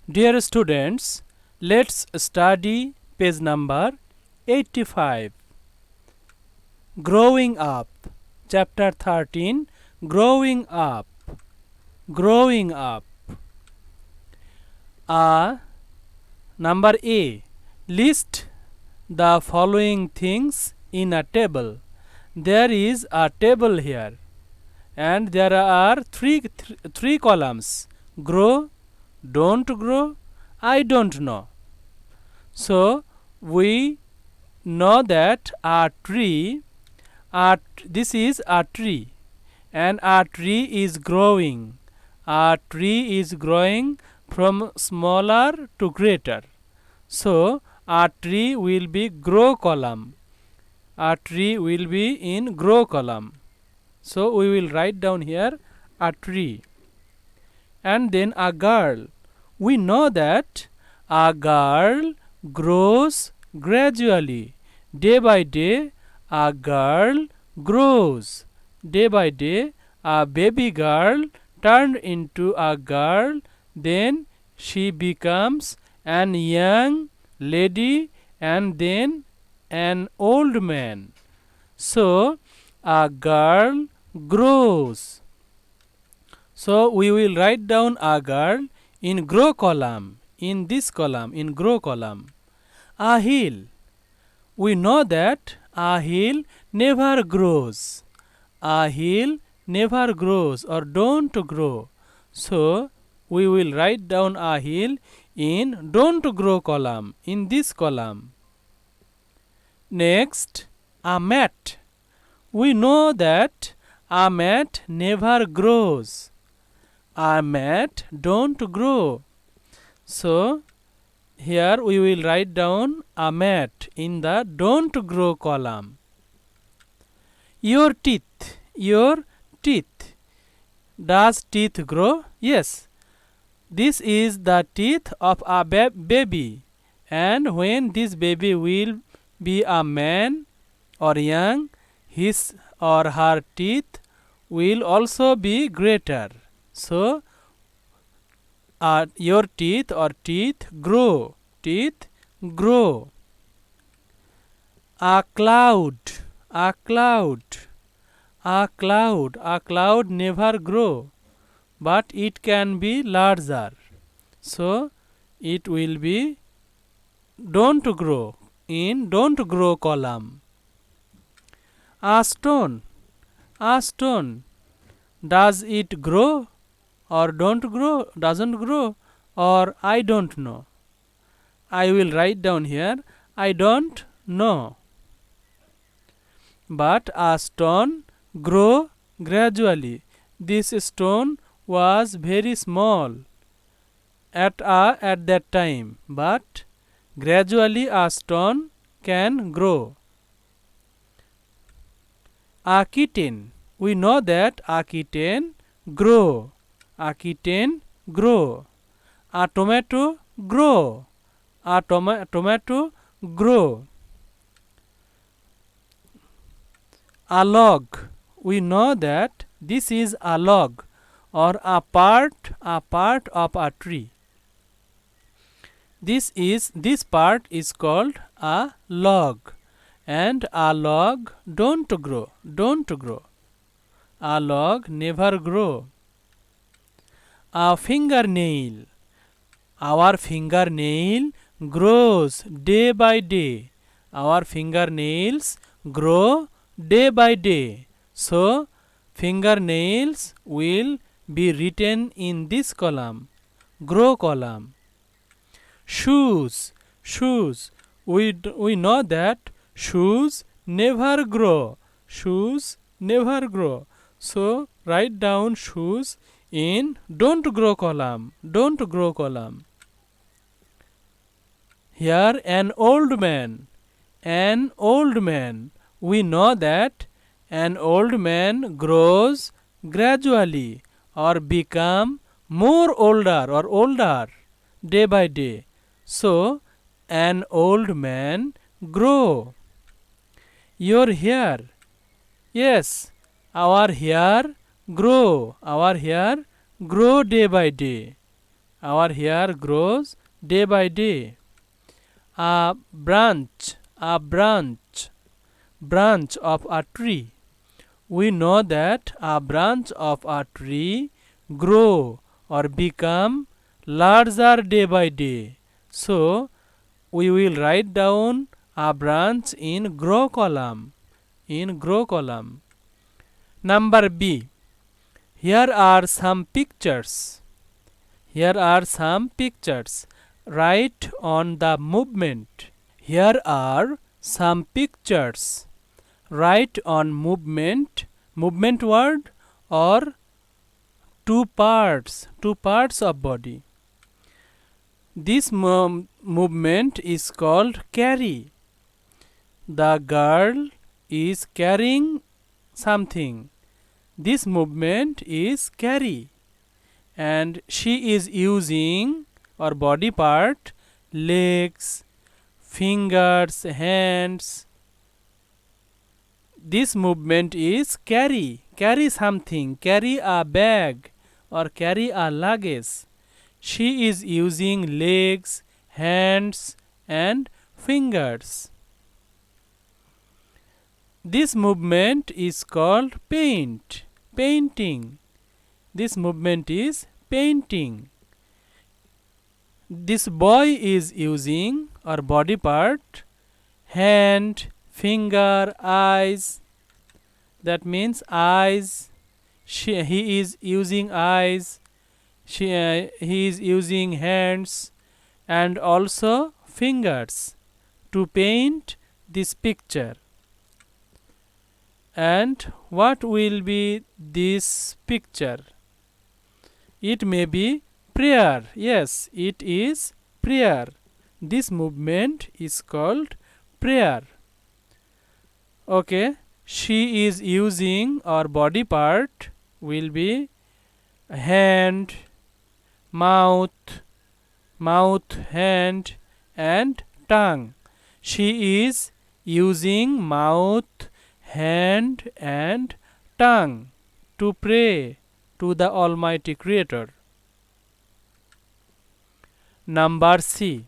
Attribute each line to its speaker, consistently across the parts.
Speaker 1: Dear students, let's study page number 85. Growing up. Chapter 13. Growing up. Growing up. Number A. List the following things in a table. There is a table here and there are three columns: grow, don't grow, I don't know. So we know that this is a tree, and a tree is growing. A tree is growing from smaller to greater. So a tree will be grow column. A tree will be in grow column. So we will write down here a tree. And then a girl. We know that a girl grows gradually. Day by day, a girl grows. Day by day, a baby girl turned into a girl, then she becomes an young lady and then an old man. So, a girl grows. So we will write down a girl in grow column, in this column, in grow column. A hill. We know that a hill never grows. A hill never grows or don't grow. So we will write down a hill in don't grow column, in this column. Next, a mat. We know that a mat never grows. A mat don't grow. So here we will write down a mat in the don't grow column. Your teeth. Your teeth. Does teeth grow? Yes. This is the teeth of a baby, and when this baby will be a man or young, his or her teeth will also be greater. So your teeth or teeth grow. Teeth grow. A cloud. A cloud. A cloud. A cloud never grow, but it can be larger. So it will be don't grow, in don't grow column. A stone. A stone. Does it grow or don't grow, doesn't grow, or I don't know? I will write down here I don't know. But a stone grow gradually. This stone was very small at that time, but gradually a stone can grow. A kitten. We know that a kitten grow. A kitten grow. A tomato grow. A tomato grow. A log. We know that this is a log or a part of a tree. This part is called a log, and a log don't grow. A log never grow. A fingernail. Our fingernail grows day by day. Our fingernails grow day by day. So fingernails will be written in this column, grow column. Shoes. We know that shoes never grow. Shoes never grow. So write down shoes in don't grow column. Here an old man. We know that an old man grows gradually or become more older day by day. So an old man grow. Your hair. Yes, our hair grow day by day. Our hair grows day by day. A branch of a tree. We know that a branch of a tree grow or become larger day by day. So we will write down a branch in grow column. Number B. Here are some pictures. Write on the movement. Here are some pictures. Write on movement. Movement word or two parts of body. This movement is called carry. The girl is carrying something. This movement is carry. And she is using or body part, legs, fingers, hands. This movement is carry. Carry something, carry a bag or carry a luggage. She is using legs, hands and fingers. This movement is called painting. This movement is painting. This boy is using or body part, hand, finger, eyes. That means eyes. He is using eyes. He is using hands and also fingers to paint this picture. And what will be this picture? It may be prayer. Yes, it is prayer. This movement is called prayer. Okay, she is using our body part will be hand, mouth, hand and tongue. She is using mouth, hand and tongue to pray to the Almighty Creator. Number C.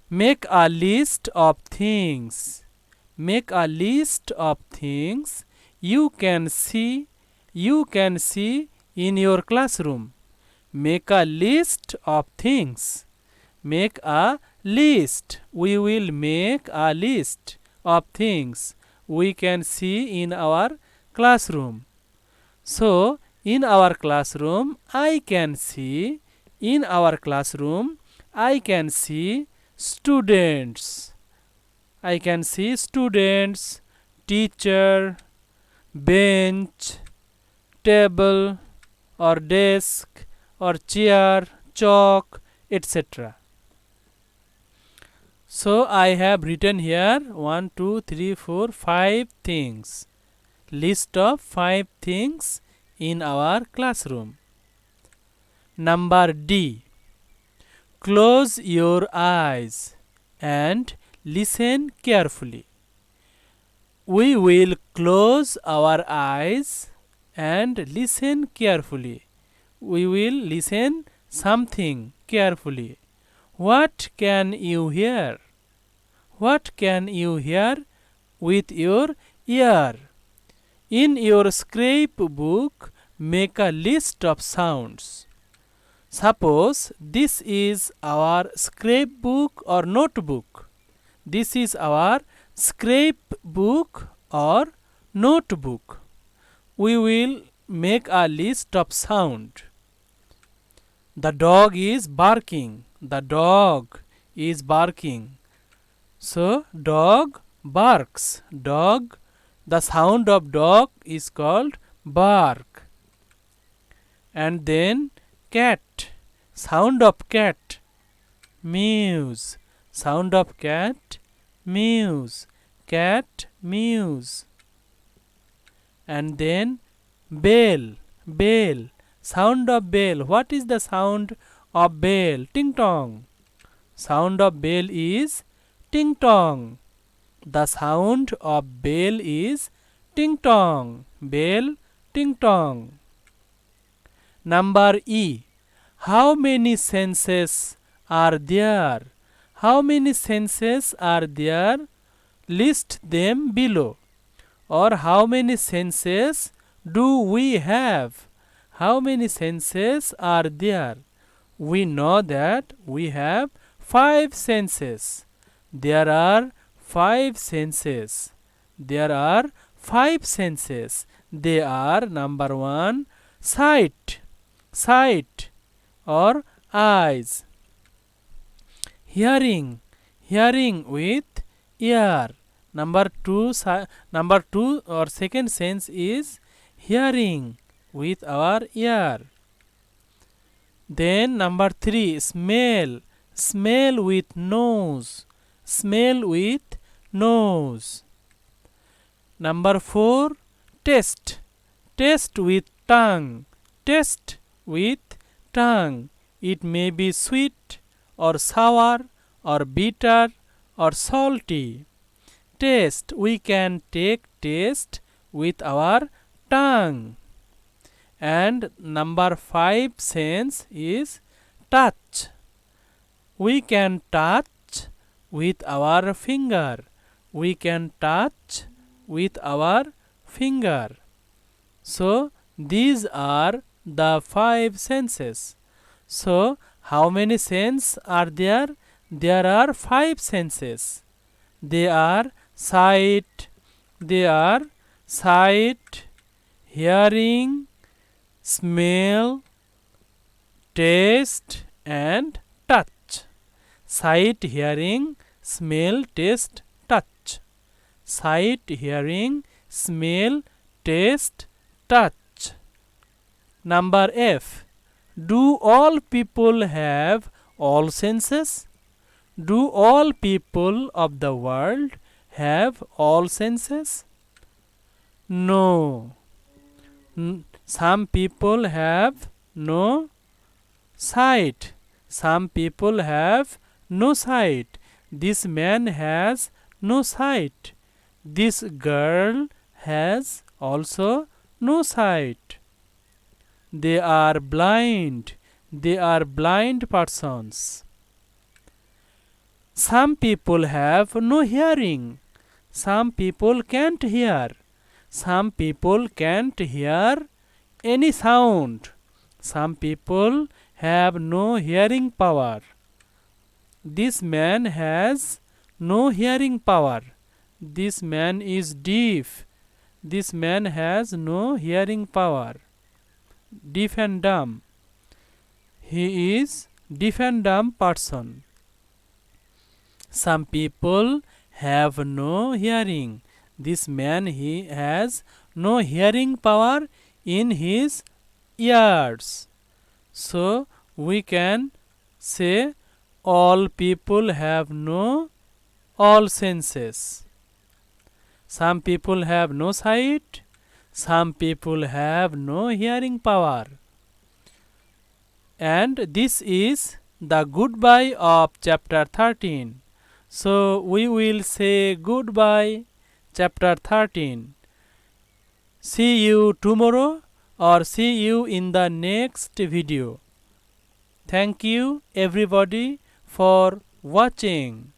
Speaker 1: Make a list of things. Make a list of things you can see in your classroom. Make a list of things. Make a list. We will make a list of things we can see in our classroom. So, in our classroom, I can see students. I can see students, teacher, bench, table or desk or chair, chalk, etc. So I have written here 1, 2, 3, 4, 5 things. List of 5 things in our classroom. Number D. Close your eyes and listen carefully. We will close our eyes and listen carefully. We will listen something carefully. What can you hear? What can you hear with your ear? In your scrapbook, make a list of sounds. Suppose this is our scrapbook or notebook. This is our scrapbook or notebook. We will make a list of sound. The dog is barking. The dog is barking. So dog barks. Dog. The sound of dog is called bark. And then cat. Sound of cat. Mews. Sound of cat. Mews. Cat mews. And then bell. Bell. Sound of bell. What is the sound of bell? Ting tong. Sound of bell is ting tong. The sound of bell is ting tong. Bell, ting tong. Number E. How many senses are there? How many senses are there? List them below. Or how many senses do we have? How many senses are there? We know that we have 5 senses. There are 5 senses. There are 5 senses. They are: number 1, sight, sight or eyes; hearing, hearing with ear. Number 2 or second sense is hearing with our ear. Then number 3, smell, smell with nose, smell with nose. Number 4, taste, taste with tongue, taste with tongue. It may be sweet or sour or bitter or salty. Taste, we can take taste with our tongue. And number 5 sense is touch. We can touch with our finger. We can touch with our finger. So these are the 5 senses. So how many senses are there? There are 5 senses. They are sight, hearing, smell, taste and touch. Sight, hearing, smell, taste, touch. Sight, hearing, smell, taste, touch. Number F. Do all people have all senses? Do all people of the world have all senses? No. Some people have no sight. Some people have no sight. This man has no sight. This girl has also no sight. They are blind. They are blind persons. Some people have no hearing. Some people can't hear. Some people can't hear any sound. Some people have no hearing power. This man has no hearing power. This man is deaf. This man has no hearing power. Deaf and dumb. He is deaf and dumb person. Some people have no hearing. This man, he has no hearing power in his ears. So we can say all people have no all senses. Some people have no sight. Some people have no hearing power. And this is the goodbye of chapter 13. So we will say goodbye chapter 13. See you tomorrow or see you in the next video. Thank you everybody for watching.